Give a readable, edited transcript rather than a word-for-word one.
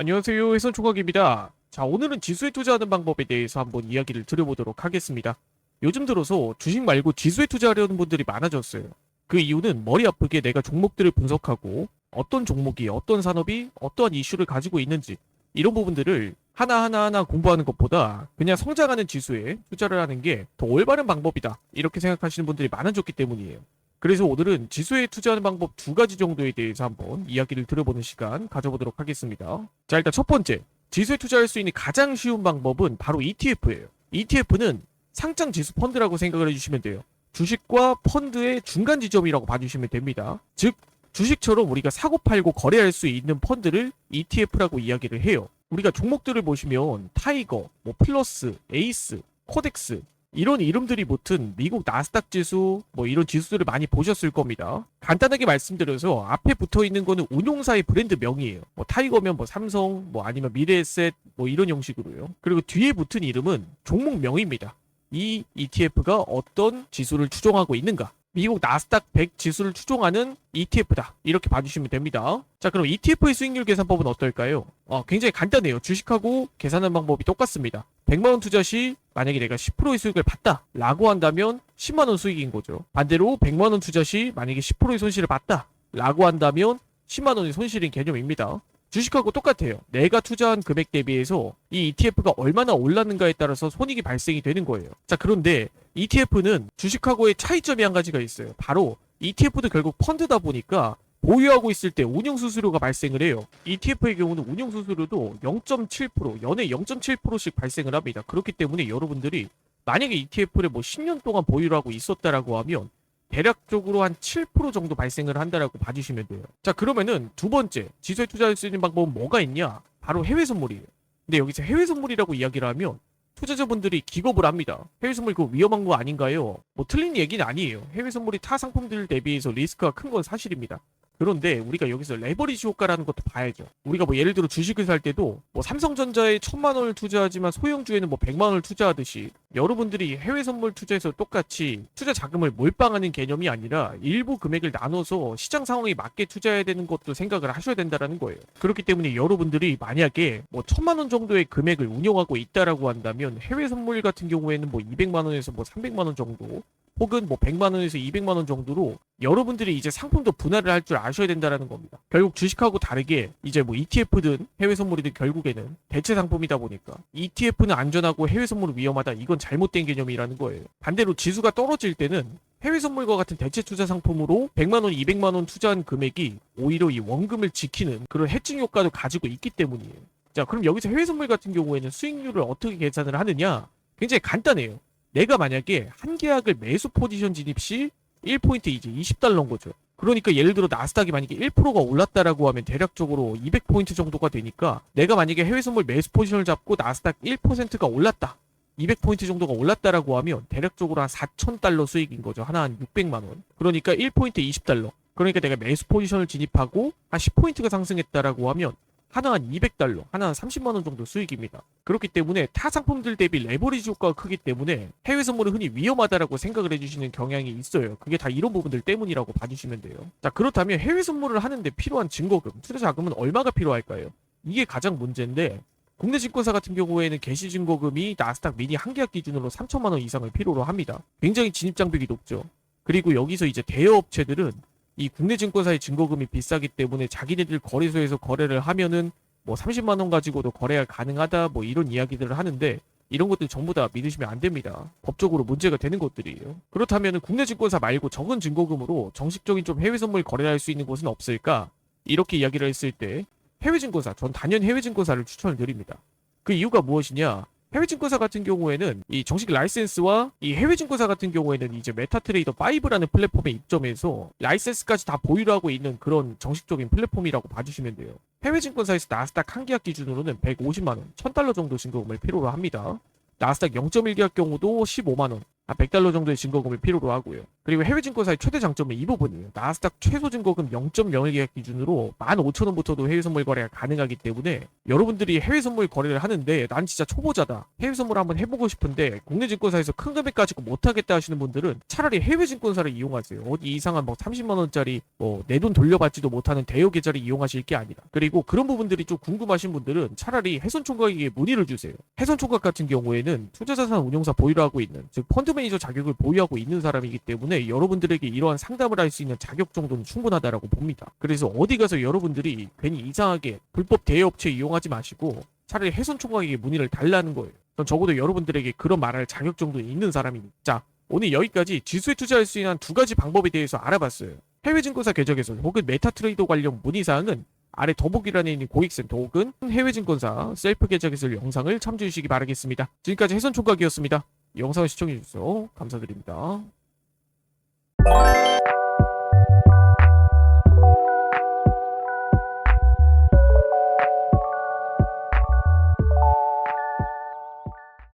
안녕하세요. 해선총각입니다. 자, 오늘은 지수에 투자하는 방법에 대해서 한번 이야기를 드려보도록 하겠습니다. 요즘 들어서 주식 말고 지수에 투자하려는 분들이 많아졌어요. 그 이유는 머리 아프게 내가 종목들을 분석하고 어떤 종목이 어떤 산업이 어떠한 이슈를 가지고 있는지 이런 부분들을 하나하나 공부하는 것보다 그냥 성장하는 지수에 투자를 하는 게 더 올바른 방법이다. 이렇게 생각하시는 분들이 많아졌기 때문이에요. 그래서 오늘은 지수에 투자하는 방법 두 가지 정도에 대해서 한번 이야기를 들어보는 시간 가져보도록 하겠습니다. 자, 일단 첫 번째, 지수에 투자할 수 있는 가장 쉬운 방법은 바로 ETF예요. ETF는 상장 지수 펀드라고 생각을 해주시면 돼요. 주식과 펀드의 중간 지점이라고 봐주시면 됩니다. 즉, 주식처럼 우리가 사고 팔고 거래할 수 있는 펀드를 ETF라고 이야기를 해요. 우리가 종목들을 보시면 타이거, 플러스, 에이스, 코덱스 이런 이름들이 붙은 미국 나스닥 지수 이런 지수들을 많이 보셨을 겁니다. 간단하게 말씀드려서 앞에 붙어 있는 거는 운용사의 브랜드 명이에요. 타이거면 삼성, 아니면 미래에셋 이런 형식으로요. 그리고 뒤에 붙은 이름은 종목 명입니다. 이 ETF가 어떤 지수를 추종하고 있는가? 미국 나스닥 100 지수를 추종하는 ETF다. 이렇게 봐주시면 됩니다. 자, 그럼 ETF의 수익률 계산법은 어떨까요? 굉장히 간단해요. 주식하고 계산하는 방법이 똑같습니다. 100만원 투자 시 만약에 내가 10%의 수익을 봤다 라고 한다면 10만원 수익인 거죠. 반대로 100만원 투자 시 만약에 10%의 손실을 봤다 라고 한다면 10만원의 손실인 개념입니다. 주식하고 똑같아요. 내가 투자한 금액 대비해서 이 ETF가 얼마나 올랐는가에 따라서 손익이 발생이 되는 거예요. 자, 그런데 ETF는 주식하고의 차이점이 한 가지가 있어요. 바로 ETF도 결국 펀드다 보니까 보유하고 있을 때 운용수수료가 발생을 해요. ETF의 경우는 운용수수료도 0.7%, 연에 0.7%씩 발생을 합니다. 그렇기 때문에 여러분들이 만약에 ETF를 10년 동안 보유를 하고 있었다라고 하면 대략적으로 한 7% 정도 발생을 한다라고 봐주시면 돼요. 자, 그러면은 두 번째, 지수에 투자할 수 있는 방법은 뭐가 있냐? 바로 해외 선물이에요. 근데 여기서 해외 선물이라고 이야기를 하면 투자자분들이 기겁을 합니다. 해외 선물 그거 위험한 거 아닌가요? 틀린 얘기는 아니에요. 해외 선물이 타 상품들 대비해서 리스크가 큰 건 사실입니다. 그런데 우리가 여기서 레버리지 효과라는 것도 봐야죠. 우리가 예를 들어 주식을 살 때도 삼성전자에 1000만원을 투자하지만 소형주에는 100만원을 투자하듯이 여러분들이 해외 선물 투자에서 똑같이 투자 자금을 몰빵하는 개념이 아니라 일부 금액을 나눠서 시장 상황에 맞게 투자해야 되는 것도 생각을 하셔야 된다는 거예요. 그렇기 때문에 여러분들이 만약에 1000만원 정도의 금액을 운용하고 있다라고 한다면 해외 선물 같은 경우에는 200만원에서 300만원 정도 혹은 100만원에서 200만원 정도로 여러분들이 이제 상품도 분할을 할 줄 아셔야 된다는 겁니다. 결국 주식하고 다르게 이제 ETF든 해외 선물이든 결국에는 대체 상품이다 보니까 ETF는 안전하고 해외 선물은 위험하다. 이건 잘못된 개념이라는 거예요. 반대로 지수가 떨어질 때는 해외 선물과 같은 대체 투자 상품으로 100만원, 200만원 투자한 금액이 오히려 이 원금을 지키는 그런 해칭 효과도 가지고 있기 때문이에요. 자, 그럼 여기서 해외 선물 같은 경우에는 수익률을 어떻게 계산을 하느냐? 굉장히 간단해요. 내가 만약에 한 계약을 매수 포지션 진입 시 1포인트 이제 20달러인 거죠. 그러니까 예를 들어 나스닥이 만약에 1%가 올랐다라고 하면 대략적으로 200포인트 정도가 되니까 내가 만약에 해외 선물 매수 포지션을 잡고 나스닥 1%가 올랐다. 200포인트 정도가 올랐다라고 하면 대략적으로 한 4,000달러 수익인 거죠. 하나 한 600만원. 그러니까 1포인트 20달러. 그러니까 내가 매수 포지션을 진입하고 한 10포인트가 상승했다라고 하면 하나 한 200달러, 하나 한 30만원 정도 수익입니다. 그렇기 때문에 타 상품들 대비 레버리지 효과가 크기 때문에 해외 선물은 흔히 위험하다라고 생각을 해주시는 경향이 있어요. 그게 다 이런 부분들 때문이라고 봐주시면 돼요. 자, 그렇다면 해외 선물을 하는데 필요한 증거금, 투자 자금은 얼마가 필요할까요? 이게 가장 문제인데 국내 증권사 같은 경우에는 개시 증거금이 나스닥 미니 한 계약 기준으로 3천만원 이상을 필요로 합니다. 굉장히 진입 장벽이 높죠. 그리고 여기서 이제 대여업체들은 이 국내 증권사의 증거금이 비싸기 때문에 자기네들 거래소에서 거래를 하면은 30만원 가지고도 거래가 가능하다 이런 이야기들을 하는데 이런 것들 전부 다 믿으시면 안 됩니다. 법적으로 문제가 되는 것들이에요. 그렇다면 국내 증권사 말고 적은 증거금으로 정식적인 좀 해외 선물 거래를 할 수 있는 곳은 없을까? 이렇게 이야기를 했을 때 해외 증권사, 전 단연 해외 증권사를 추천을 드립니다. 그 이유가 무엇이냐? 해외 증권사 같은 경우에는 이 정식 라이센스와 이 해외 증권사 같은 경우에는 이제 메타트레이더 5라는 플랫폼에 입점해서 라이센스까지 다 보유를 하고 있는 그런 정식적인 플랫폼이라고 봐주시면 돼요. 해외 증권사에서 나스닥 한 계약 기준으로는 150만원, 1000달러 정도 증거금을 필요로 합니다. 나스닥 0.1계약 경우도 15만원, 한 100달러 정도의 증거금을 필요로 하고요. 그리고 해외 증권사의 최대 장점은 이 부분이에요. 나스닥 최소 증거금 0.01 계약 기준으로 15,000원부터도 해외 선물 거래가 가능하기 때문에 여러분들이 해외 선물 거래를 하는데 난 진짜 초보자다, 해외 선물 한번 해보고 싶은데 국내 증권사에서 큰 금액 가지고 못하겠다 하시는 분들은 차라리 해외 증권사를 이용하세요. 어디 이상한 뭐 30만원짜리 뭐 내 돈 돌려받지도 못하는 대여 계좌를 이용하실 게 아니라. 그리고 그런 부분들이 좀 궁금하신 분들은 차라리 해손총각에게 문의를 주세요. 해손총각 같은 경우에는 투자자산 운용사 보유를 하고 있는, 즉 펀드 매니저 자격을 보유하고 있는 사람이기 때문에 여러분들에게 이러한 상담을 할 수 있는 자격 정도는 충분하다라고 봅니다. 그래서 어디 가서 여러분들이 괜히 이상하게 불법 대여업체 이용하지 마시고 차라리 해손총각에게 문의를 달라는 거예요. 전 적어도 여러분들에게 그런 말할 자격 정도는 있는 사람이니까. 자, 오늘 여기까지 지수에 투자할 수 있는 두 가지 방법에 대해서 알아봤어요. 해외 증권사 계좌 개설 혹은 메타트레이더 관련 문의사항은 아래 더보기란에 있는 고익센터 혹은 해외 증권사 셀프 계좌 개설 영상을 참조해 주시기 바라겠습니다. 지금까지 해손총각이었습니다. 영상을 시청해 주셔서 감사드립니다.